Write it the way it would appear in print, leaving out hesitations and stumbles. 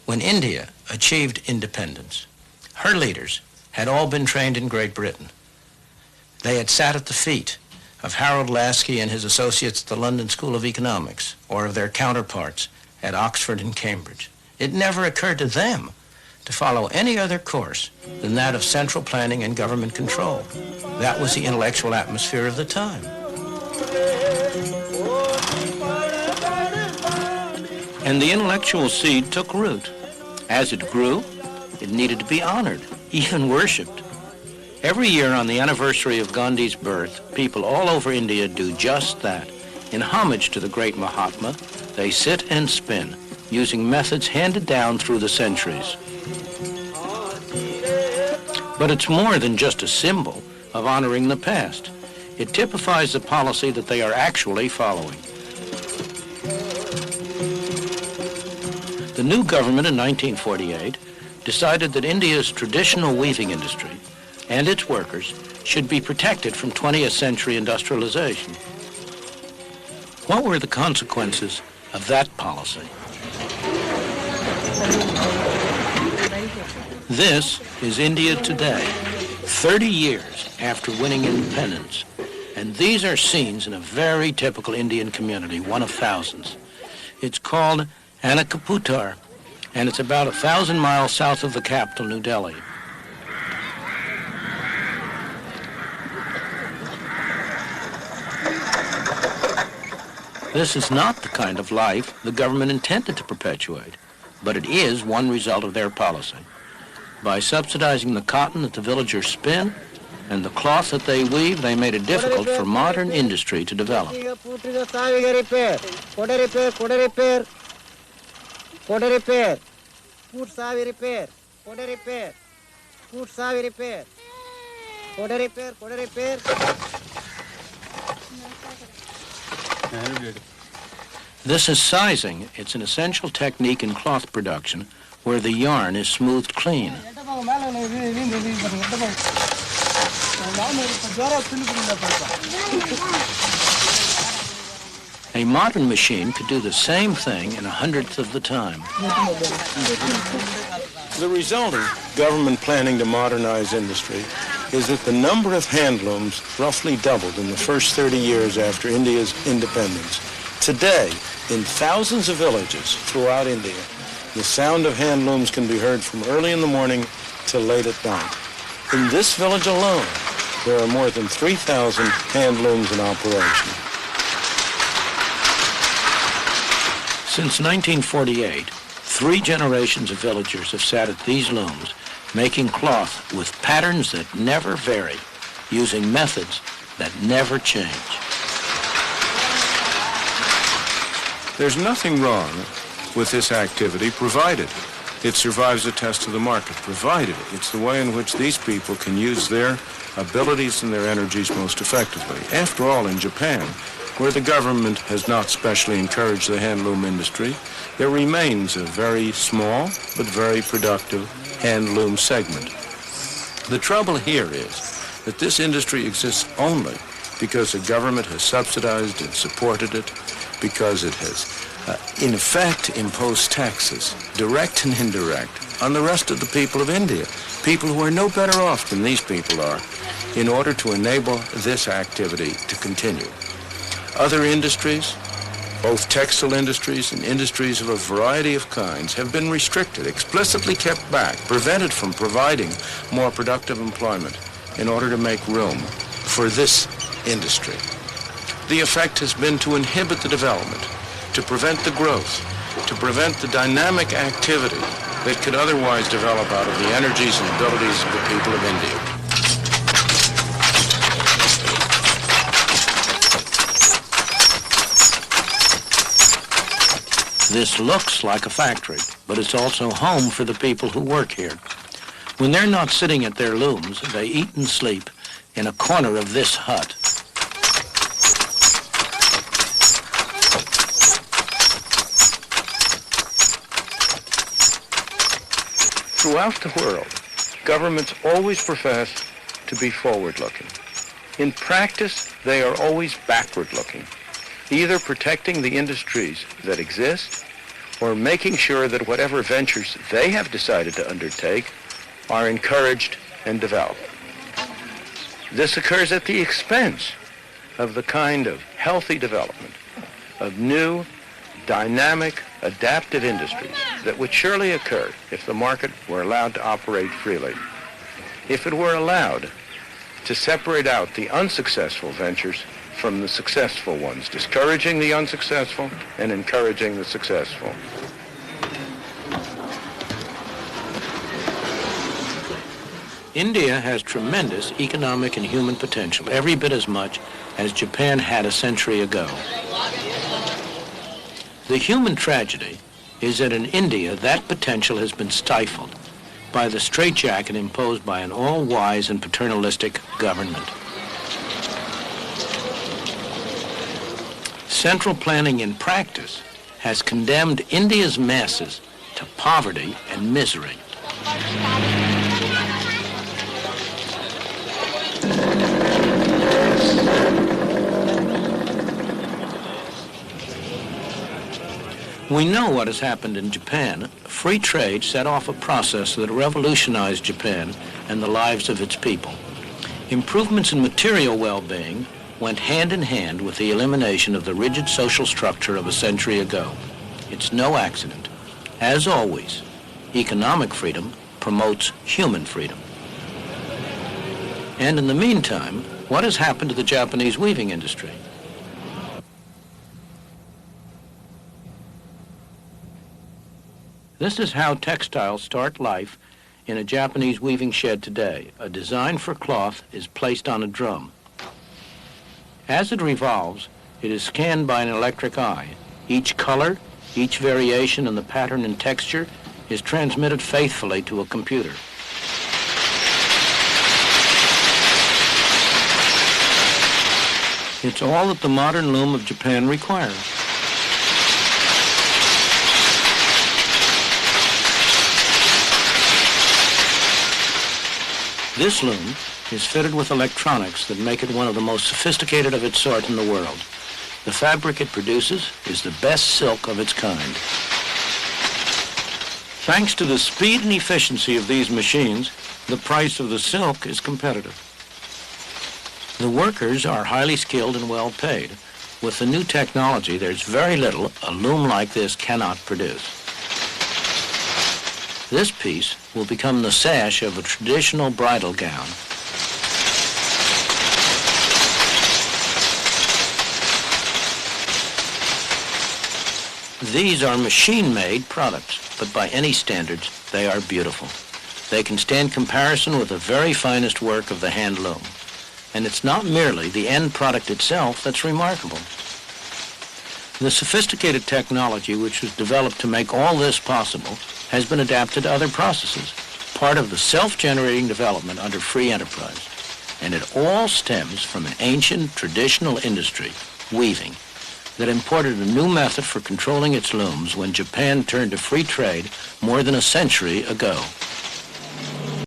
When India achieved independence, her leaders had all been trained in Great Britain. They had sat at the feet of Harold Laski and his associates at the London School of Economics, or of their counterparts at Oxford and Cambridge. It never occurred to them to follow any other course than that of central planning and government control. That was the intellectual atmosphere of the time. And the intellectual seed took root. As it grew, it needed to be honored, even worshipped. Every year on the anniversary of Gandhi's birth, people all over India do just that. In homage to the great Mahatma, they sit and spin, using methods handed down through the centuries. But it's more than just a symbol of honoring the past. It typifies the policy that they are actually following. The new government in 1948 decided that India's traditional weaving industry and its workers should be protected from 20th century industrialization. What were the consequences of that policy? This is India today, 30 years after winning independence. And these are scenes in a very typical Indian community, one of thousands. It's called Anakaputar, and it's about 1,000 miles south of the capital, New Delhi. This is not the kind of life the government intended to perpetuate, but it is one result of their policy. By subsidizing the cotton that the villagers spin and the cloth that they weave, they made it difficult for modern industry to develop. This is sizing. It's an essential technique in cloth production where the yarn is smoothed clean. A modern machine could do the same thing in 1/100th of the time. The result of government planning to modernize industry is that the number of handlooms roughly doubled in the first 30 years after India's independence. Today, in thousands of villages throughout India, the sound of handlooms can be heard from early in the morning till late at night. In this village alone, there are more than 3,000 handlooms in operation. Since 1948, 3 generations of villagers have sat at these looms, making cloth with patterns that never vary, using methods that never change. There's nothing wrong with this activity, provided it survives the test of the market, provided it's the way in which these people can use their abilities and their energies most effectively. After all, in Japan, where the government has not specially encouraged the handloom industry, there remains a very small but very productive handloom segment. The trouble here is that this industry exists only because the government has subsidized and supported it, because it has, in effect, imposed taxes, direct and indirect, on the rest of the people of India, people who are no better off than these people are, in order to enable this activity to continue. Other industries, both textile industries and industries of a variety of kinds, have been restricted, explicitly kept back, prevented from providing more productive employment in order to make room for this industry. The effect has been to inhibit the development, to prevent the growth, to prevent the dynamic activity that could otherwise develop out of the energies and abilities of the people of India. This looks like a factory, but it's also home for the people who work here. When they're not sitting at their looms, they eat and sleep in a corner of this hut. Throughout the world, governments always profess to be forward-looking. In practice, they are always backward-looking, either protecting the industries that exist or making sure that whatever ventures they have decided to undertake are encouraged and developed. This occurs at the expense of the kind of healthy development of new, dynamic, adaptive industries that would surely occur if the market were allowed to operate freely, if it were allowed to separate out the unsuccessful ventures from the successful ones, discouraging the unsuccessful and encouraging the successful. India has tremendous economic and human potential, every bit as much as Japan had a century ago. The human tragedy is that in India, that potential has been stifled by the straitjacket imposed by an all-wise and paternalistic government. Central planning in practice has condemned India's masses to poverty and misery. We know what has happened in Japan. Free trade set off a process that revolutionized Japan and the lives of its people. Improvements in material well-being went hand in hand with the elimination of the rigid social structure of a century ago. It's no accident. As always, economic freedom promotes human freedom. And in the meantime, what has happened to the Japanese weaving industry? This is how textiles start life in a Japanese weaving shed today. A design for cloth is placed on a drum. As it revolves, it is scanned by an electric eye. Each color, each variation in the pattern and texture is transmitted faithfully to a computer. It's all that the modern loom of Japan requires. This loom is fitted with electronics that make it one of the most sophisticated of its sort in the world. The fabric it produces is the best silk of its kind. Thanks to the speed and efficiency of these machines, the price of the silk is competitive. The workers are highly skilled and well paid. With the new technology, there's very little a loom like this cannot produce. This piece will become the sash of a traditional bridal gown. These are machine-made products, but by any standards, they are beautiful. They can stand comparison with the very finest work of the hand loom. And it's not merely the end product itself that's remarkable. The sophisticated technology which was developed to make all this possible has been adapted to other processes, part of the self-generating development under free enterprise. And it all stems from an ancient, traditional industry, weaving, that imported a new method for controlling its looms when Japan turned to free trade more than a century ago.